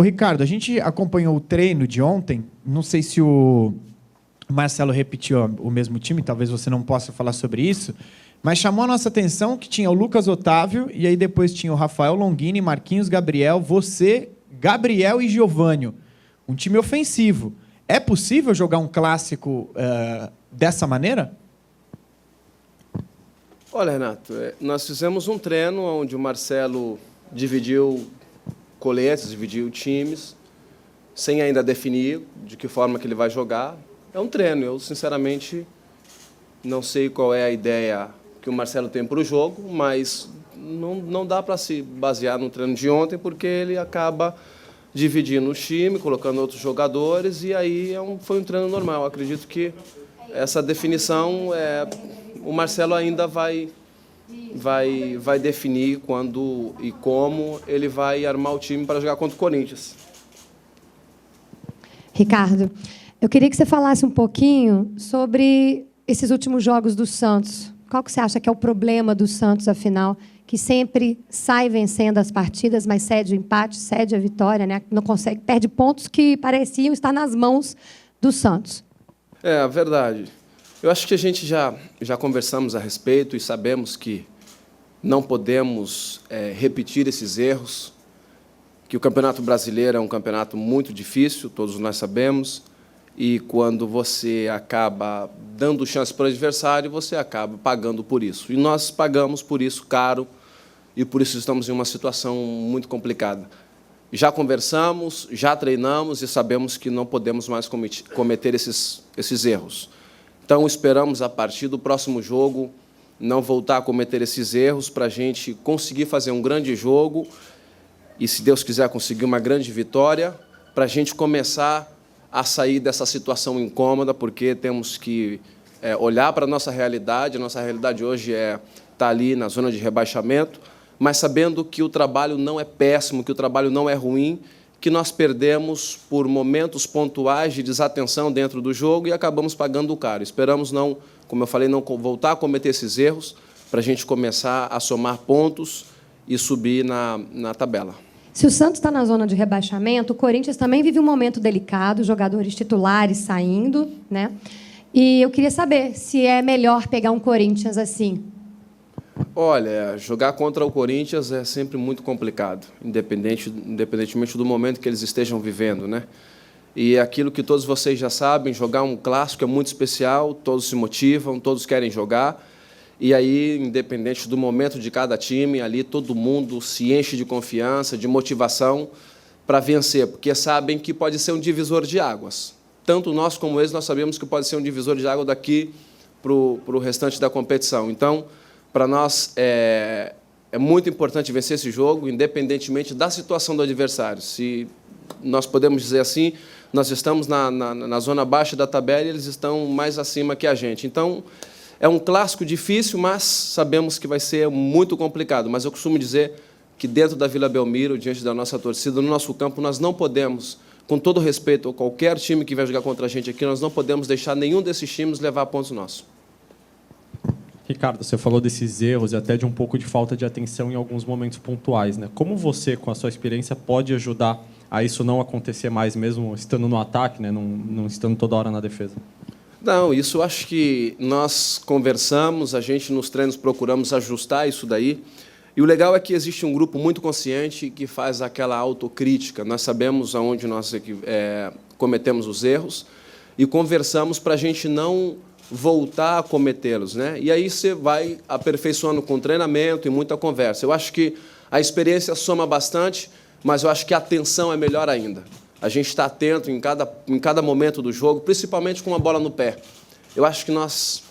Ricardo, a gente acompanhou o treino de ontem, não sei se o Marcelo repetiu o mesmo time, talvez você não possa falar sobre isso, mas chamou a nossa atenção que tinha o Lucas Otávio, e aí depois tinha o Rafael Longini, Marquinhos Gabriel, você, Gabriel e Giovânio. Um time ofensivo. É possível jogar um clássico dessa maneira? Olha, Renato, nós fizemos um treino onde o Marcelo dividiu coletes, dividiu times, sem ainda definir de que forma que ele vai jogar. É um treino. Eu, sinceramente, não sei qual é a ideia que o Marcelo tem para o jogo, mas não dá para se basear no treino de ontem, porque ele acaba dividindo o time, colocando outros jogadores, e aí foi um treino normal. Acredito que essa definição, o Marcelo ainda vai definir quando e como ele vai armar o time para jogar contra o Corinthians. Ricardo, eu queria que você falasse um pouquinho sobre esses últimos jogos do Santos. Qual que você acha que é o problema do Santos, afinal, que sempre sai vencendo as partidas, mas cede o empate, cede a vitória, né? Não consegue, perde pontos que pareciam estar nas mãos do Santos. É verdade. Eu acho que a gente já conversamos a respeito e sabemos que não podemos repetir esses erros, que o Campeonato Brasileiro é um campeonato muito difícil, todos nós sabemos, e quando você acaba dando chance para o adversário, você acaba pagando por isso. E nós pagamos por isso caro, e por isso estamos em uma situação muito complicada. Já conversamos, já treinamos e sabemos que não podemos mais cometer esses erros. Então, esperamos, a partir do próximo jogo, não voltar a cometer esses erros para a gente conseguir fazer um grande jogo e, se Deus quiser, conseguir uma grande vitória, para a gente começar a sair dessa situação incômoda, porque temos que olhar para a nossa realidade. A nossa realidade hoje está ali na zona de rebaixamento, mas sabendo que o trabalho não é péssimo, que o trabalho não é ruim, que nós perdemos por momentos pontuais de desatenção dentro do jogo e acabamos pagando caro. Esperamos não, como eu falei, não voltar a cometer esses erros para a gente começar a somar pontos e subir na tabela. Se o Santos está na zona de rebaixamento, o Corinthians também vive um momento delicado, jogadores titulares saindo, né? E eu queria saber se é melhor pegar um Corinthians assim. Olha, jogar contra o Corinthians é sempre muito complicado, independentemente do momento que eles estejam vivendo, né? E aquilo que todos vocês já sabem, jogar um clássico é muito especial, todos se motivam, todos querem jogar, e aí, independente do momento de cada time, ali todo mundo se enche de confiança, de motivação para vencer, porque sabem que pode ser um divisor de águas. Tanto nós como eles, nós sabemos que pode ser um divisor de água daqui para o restante da competição. Então, para nós, é muito importante vencer esse jogo, independentemente da situação do adversário. Se nós podemos dizer assim, nós estamos na zona baixa da tabela e eles estão mais acima que a gente. Então, é um clássico difícil, mas sabemos que vai ser muito complicado. Mas eu costumo dizer que dentro da Vila Belmiro, diante da nossa torcida, no nosso campo, nós não podemos, com todo respeito a qualquer time que vai jogar contra a gente aqui, nós não podemos deixar nenhum desses times levar pontos nossos. Ricardo, você falou desses erros e até de um pouco de falta de atenção em alguns momentos pontuais, né? Como você, com a sua experiência, pode ajudar a isso não acontecer mais, mesmo estando no ataque, né? Não estando toda hora na defesa? Não, isso eu acho que nós conversamos, a gente nos treinos procuramos ajustar isso daí. E o legal é que existe um grupo muito consciente que faz aquela autocrítica. Nós sabemos aonde nós cometemos os erros e conversamos para a gente não voltar a cometê-los, né? E aí você vai aperfeiçoando com treinamento e muita conversa. Eu acho que a experiência soma bastante, mas eu acho que a atenção é melhor ainda. A gente está atento em cada momento do jogo, principalmente com a bola no pé. Eu acho que nós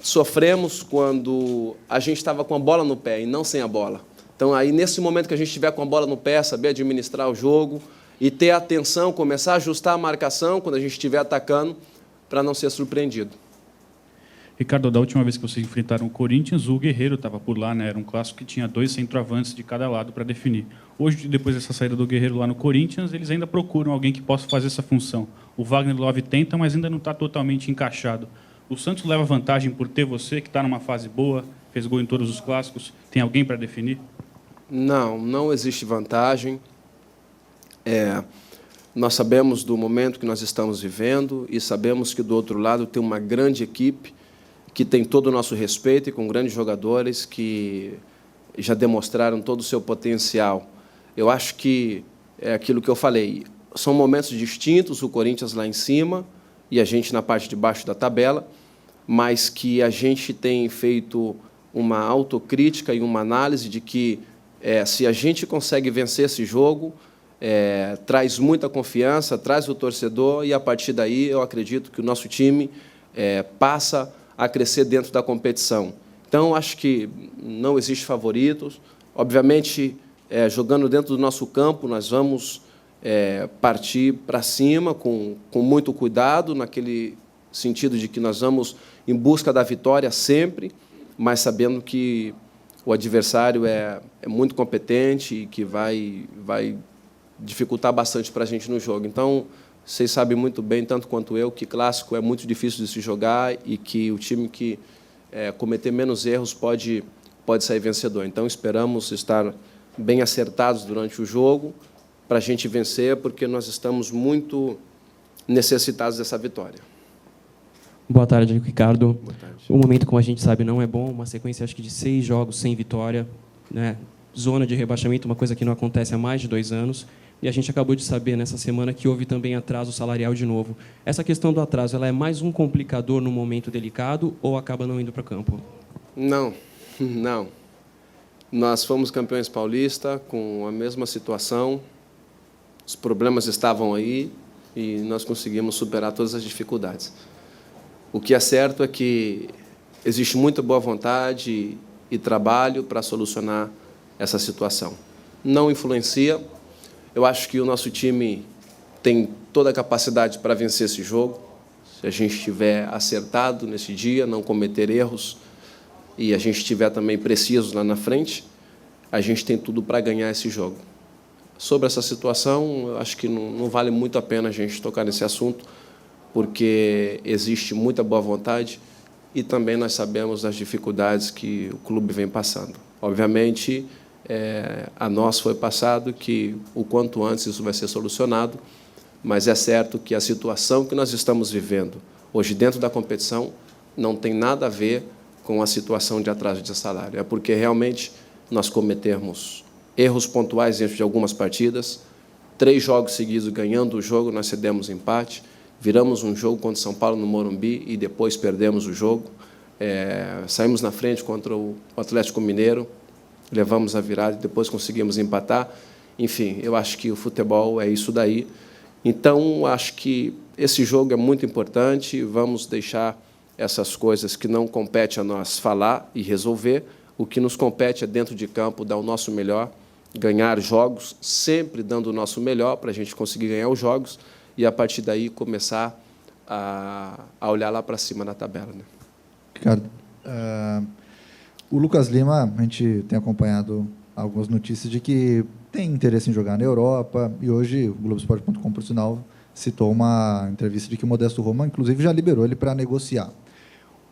sofremos quando a gente estava com a bola no pé e não sem a bola. Então, aí, nesse momento que a gente estiver com a bola no pé, saber administrar o jogo e ter atenção, começar a ajustar a marcação quando a gente estiver atacando, para não ser surpreendido. Ricardo, da última vez que vocês enfrentaram o Corinthians, o Guerreiro estava por lá, né? Era um clássico que tinha 2 centroavantes de cada lado para definir. Hoje, depois dessa saída do Guerreiro lá no Corinthians, eles ainda procuram alguém que possa fazer essa função. O Wagner Love tenta, mas ainda não está totalmente encaixado. O Santos leva vantagem por ter você, que está numa fase boa, fez gol em todos os clássicos. Tem alguém para definir? Não existe vantagem. Nós sabemos do momento que nós estamos vivendo e sabemos que, do outro lado, tem uma grande equipe que tem todo o nosso respeito e com grandes jogadores que já demonstraram todo o seu potencial. Eu acho que é aquilo que eu falei. São momentos distintos, o Corinthians lá em cima e a gente na parte de baixo da tabela, mas que a gente tem feito uma autocrítica e uma análise de que, se a gente consegue vencer esse jogo, traz muita confiança, traz o torcedor, e, a partir daí, eu acredito que o nosso time passa a crescer dentro da competição. Então, acho que não existe favoritos. Obviamente, jogando dentro do nosso campo, nós vamos partir para cima com muito cuidado, naquele sentido de que nós vamos em busca da vitória sempre, mas sabendo que o adversário é muito competente e que vai dificultar bastante para a gente no jogo. Então, vocês sabem muito bem, tanto quanto eu, que clássico é muito difícil de se jogar e que o time que cometer menos erros pode sair vencedor. Então, esperamos estar bem acertados durante o jogo para a gente vencer, porque nós estamos muito necessitados dessa vitória. Boa tarde, Ricardo. Boa tarde. O momento, como a gente sabe, não é bom. Uma sequência, acho que, de 6 jogos sem vitória, né? Zona de rebaixamento, uma coisa que não acontece há mais de 2 anos. E a gente acabou de saber, nessa semana, que houve também atraso salarial de novo. Essa questão do atraso, ela é mais um complicador num momento delicado ou acaba não indo para campo? Não, não. Nós fomos campeões paulistas com a mesma situação. Os problemas estavam aí e nós conseguimos superar todas as dificuldades. O que é certo é que existe muita boa vontade e trabalho para solucionar essa situação. Não influencia. Eu acho que o nosso time tem toda a capacidade para vencer esse jogo. Se a gente estiver acertado nesse dia, não cometer erros, e a gente estiver também preciso lá na frente, a gente tem tudo para ganhar esse jogo. Sobre essa situação, eu acho que não vale muito a pena a gente tocar nesse assunto, porque existe muita boa vontade e também nós sabemos das dificuldades que o clube vem passando. Obviamente, a nós foi passado que o quanto antes isso vai ser solucionado, mas é certo que a situação que nós estamos vivendo hoje dentro da competição não tem nada a ver com a situação de atraso de salário. É porque realmente nós cometemos erros pontuais dentro de algumas partidas, 3 jogos seguidos ganhando o jogo, nós cedemos empate, viramos um jogo contra o São Paulo no Morumbi e depois perdemos o jogo, saímos na frente contra o Atlético Mineiro, levamos a virada e depois conseguimos empatar. Enfim, eu acho que o futebol é isso daí. Então, acho que esse jogo é muito importante, vamos deixar essas coisas que não compete a nós falar e resolver. O que nos compete é, dentro de campo, dar o nosso melhor, ganhar jogos, sempre dando o nosso melhor para a gente conseguir ganhar os jogos e, a partir daí, começar a olhar lá para cima da tabela, né? Ricardo, o Lucas Lima, a gente tem acompanhado algumas notícias de que tem interesse em jogar na Europa, e hoje o Globoesporte.com, por sinal, citou uma entrevista de que o Modesto Roma, inclusive, já liberou ele para negociar.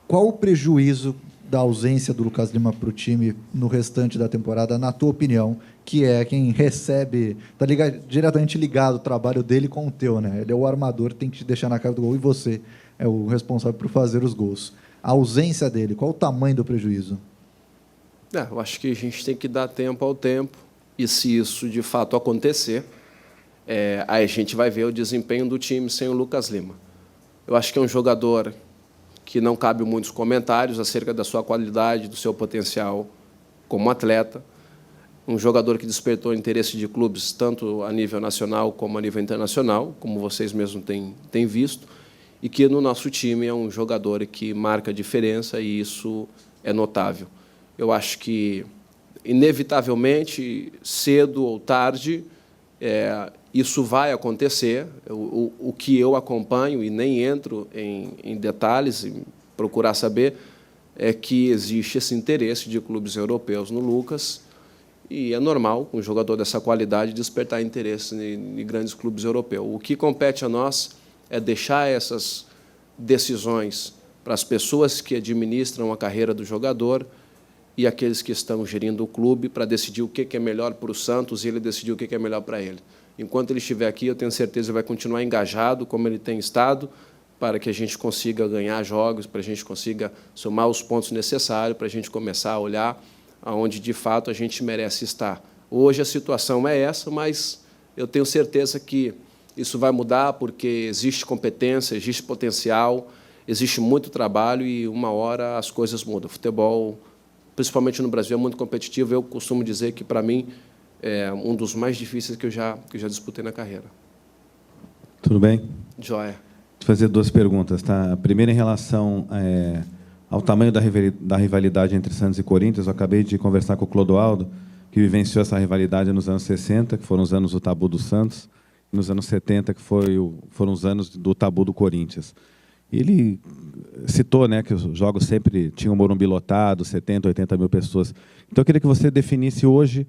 Qual o prejuízo da ausência do Lucas Lima para o time no restante da temporada, na tua opinião, que é quem recebe, está diretamente ligado o trabalho dele com o teu, né? Ele é o armador, tem que te deixar na cara do gol, e você é o responsável por fazer os gols. A ausência dele, qual o tamanho do prejuízo? Eu acho que a gente tem que dar tempo ao tempo, e se isso de fato acontecer, aí a gente vai ver o desempenho do time sem o Lucas Lima. Eu acho que é um jogador que não cabe muitos comentários acerca da sua qualidade, do seu potencial como atleta, um jogador que despertou interesse de clubes tanto a nível nacional como a nível internacional, como vocês mesmos têm visto, e que no nosso time é um jogador que marca a diferença, e isso é notável. Eu acho que, inevitavelmente, cedo ou tarde, isso vai acontecer. O que eu acompanho, e nem entro em detalhes, em procurar saber, é que existe esse interesse de clubes europeus no Lucas, e é normal um jogador dessa qualidade despertar interesse em grandes clubes europeus. O que compete a nós é deixar essas decisões para as pessoas que administram a carreira do jogador e aqueles que estão gerindo o clube, para decidir o que é melhor para o Santos e ele decidir o que é melhor para ele. Enquanto ele estiver aqui, eu tenho certeza que ele vai continuar engajado, como ele tem estado, para que a gente consiga ganhar jogos, para a gente consiga somar os pontos necessários, para a gente começar a olhar aonde, de fato, a gente merece estar. Hoje a situação é essa, mas eu tenho certeza que isso vai mudar, porque existe competência, existe potencial, existe muito trabalho e, uma hora, as coisas mudam. O futebol, principalmente no Brasil, é muito competitivo. Eu costumo dizer que, para mim, é um dos mais difíceis que eu já disputei na carreira. Tudo bem? Joia. Vou fazer duas perguntas. Tá? A primeira, em relação ao tamanho da rivalidade entre Santos e Corinthians. Eu acabei de conversar com o Clodoaldo, que vivenciou essa rivalidade nos anos 60, que foram os anos do tabu do Santos, e nos anos 70, que foram os anos do tabu do Corinthians. E ele citou, né, que os jogos sempre tinham o Morumbi lotado, 70, 80 mil pessoas. Então, eu queria que você definisse hoje,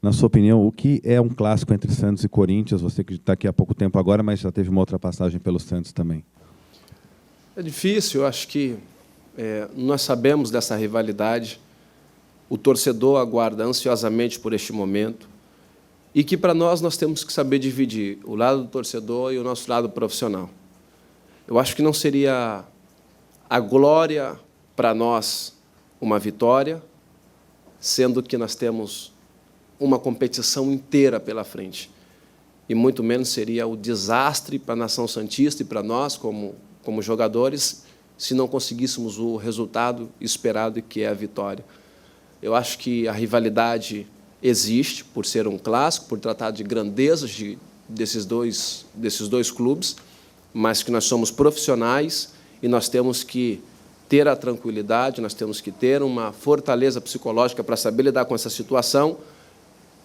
na sua opinião, o que é um clássico entre Santos e Corinthians? Você que está aqui há pouco tempo agora, mas já teve uma outra passagem pelo Santos também. É difícil, eu acho que nós sabemos dessa rivalidade, o torcedor aguarda ansiosamente por este momento, e que, para nós temos que saber dividir o lado do torcedor e o nosso lado profissional. Eu acho que não seria a glória para nós uma vitória, sendo que nós temos uma competição inteira pela frente. E muito menos seria o desastre para a nação santista e para nós, como jogadores, se não conseguíssemos o resultado esperado, que é a vitória. Eu acho que a rivalidade existe, por ser um clássico, por tratar de grandezas desses dois clubes, mas que nós somos profissionais e nós temos que ter a tranquilidade, nós temos que ter uma fortaleza psicológica para saber lidar com essa situação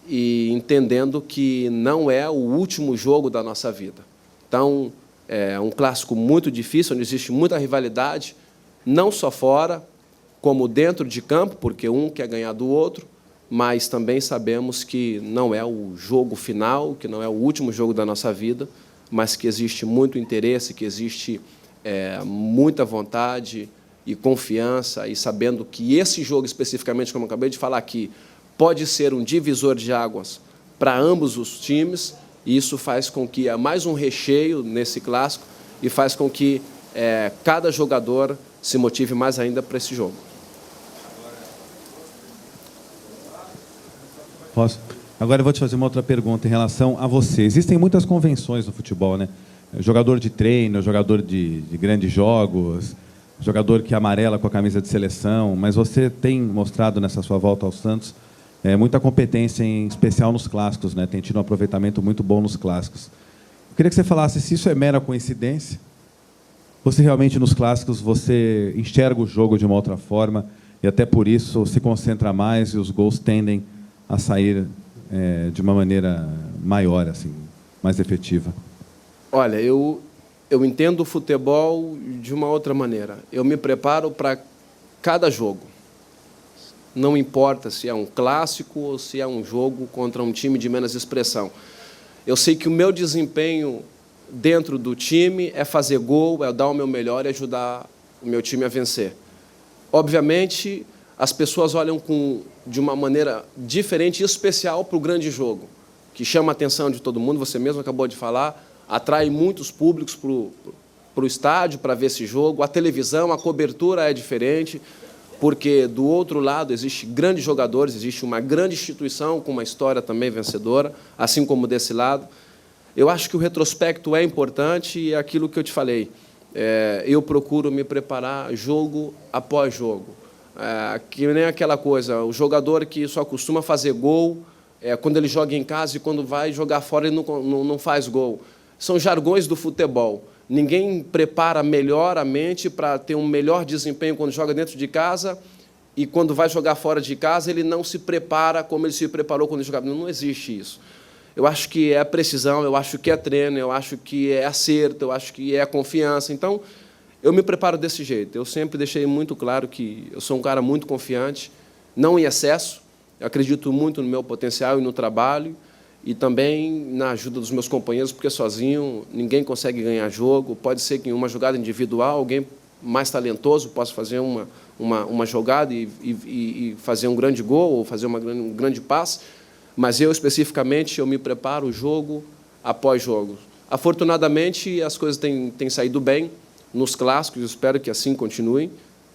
e entendendo que não é o último jogo da nossa vida. Então, é um clássico muito difícil, onde existe muita rivalidade, não só fora, como dentro de campo, porque um quer ganhar do outro, mas também sabemos que não é o jogo final, que não é o último jogo da nossa vida, mas que existe muito interesse, que existe muita vontade e confiança, e sabendo que esse jogo, especificamente, como eu acabei de falar aqui, pode ser um divisor de águas para ambos os times, e isso faz com que há mais um recheio nesse clássico e faz com que cada jogador se motive mais ainda para esse jogo. Posso? Agora eu vou te fazer uma outra pergunta em relação a você. Existem muitas convenções no futebol, né? Jogador de treino, jogador de grandes jogos, jogador que amarela com a camisa de seleção, mas você tem mostrado nessa sua volta ao Santos muita competência, em especial nos clássicos, né? Tem tido um aproveitamento muito bom nos clássicos. Eu queria que você falasse se isso é mera coincidência, ou se realmente nos clássicos você enxerga o jogo de uma outra forma e até por isso se concentra mais e os gols tendem a sair de uma maneira maior, assim, mais efetiva. Olha, eu entendo o futebol de uma outra maneira. Eu me preparo para cada jogo. Não importa se é um clássico ou se é um jogo contra um time de menos expressão. Eu sei que o meu desempenho dentro do time é fazer gol, é dar o meu melhor e ajudar o meu time a vencer. Obviamente, as pessoas olham de uma maneira diferente e especial para o grande jogo, que chama a atenção de todo mundo, você mesmo acabou de falar, atrai muitos públicos para o estádio para ver esse jogo, a televisão, a cobertura é diferente, porque do outro lado existem grandes jogadores, existe uma grande instituição com uma história também vencedora, assim como desse lado. Eu acho que o retrospecto é importante e é aquilo que eu te falei. Eu procuro me preparar jogo após jogo. Que nem aquela coisa, o jogador que só costuma fazer gol quando ele joga em casa e quando vai jogar fora ele não faz gol. São jargões do futebol. Ninguém prepara melhor a mente para ter um melhor desempenho quando joga dentro de casa e quando vai jogar fora de casa ele não se prepara como ele se preparou quando ele jogava. Não existe isso. Eu acho que é precisão, eu acho que é treino, eu acho que é acerto, eu acho que é confiança. Então, eu me preparo desse jeito. Eu sempre deixei muito claro que eu sou um cara muito confiante, não em excesso. Eu acredito muito no meu potencial e no trabalho e também na ajuda dos meus companheiros, porque sozinho ninguém consegue ganhar jogo. Pode ser que em uma jogada individual alguém mais talentoso possa fazer uma jogada e fazer um grande gol ou fazer um grande passe, Mas eu, especificamente, eu me preparo jogo após jogo. Afortunadamente, as coisas têm saído bem nos clássicos, eu espero que assim continuem,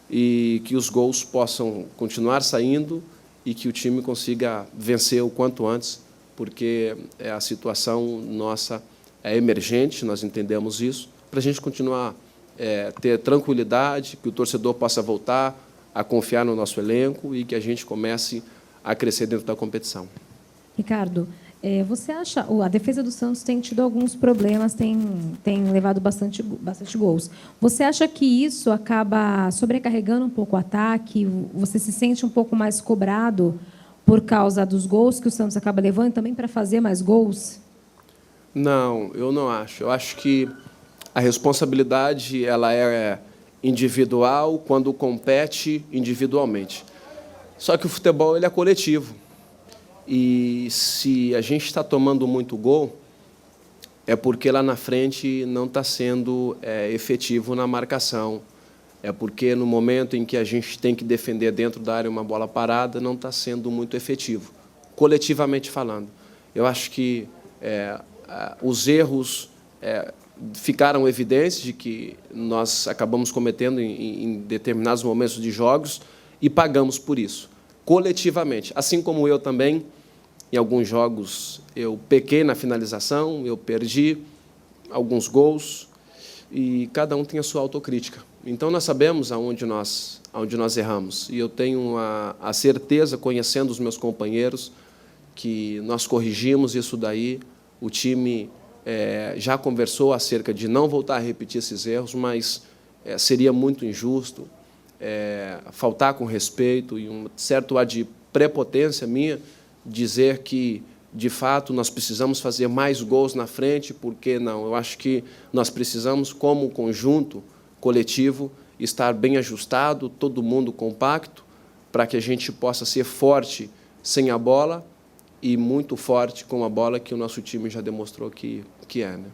e que os gols possam continuar saindo e que o time consiga vencer o quanto antes, porque a situação nossa é emergente, nós entendemos isso, para a gente continuar ter tranquilidade, que o torcedor possa voltar a confiar no nosso elenco e que a gente comece a crescer dentro da competição. Ricardo, você acha... A defesa do Santos tem tido alguns problemas, tem levado bastante gols. Você acha que isso acaba sobrecarregando um pouco o ataque? Você se sente um pouco mais cobrado por causa dos gols que o Santos acaba levando, também para fazer mais gols? Não, eu não acho. Eu acho que a responsabilidade ela é individual quando compete individualmente. Só que o futebol ele é coletivo. E se a gente está tomando muito gol, é porque lá na frente não está sendo efetivo na marcação. É porque no momento em que a gente tem que defender dentro da área uma bola parada, não está sendo muito efetivo, coletivamente falando. Eu acho que os erros ficaram evidentes de que nós acabamos cometendo em determinados momentos de jogos e pagamos por isso, coletivamente. Assim como eu também, em alguns jogos, eu pequei na finalização, eu perdi alguns gols e cada um tem a sua autocrítica. Então, nós sabemos aonde nós erramos. E eu tenho a certeza, conhecendo os meus companheiros, que nós corrigimos isso daí. O time já conversou acerca de não voltar a repetir esses erros, mas seria muito injusto faltar com respeito e um certo ar de prepotência minha dizer que, de fato, nós precisamos fazer mais gols na frente, porque não. Eu acho que nós precisamos, como conjunto coletivo, estar bem ajustado, todo mundo compacto, para que a gente possa ser forte sem a bola e muito forte com a bola, que o nosso time já demonstrou que é, né?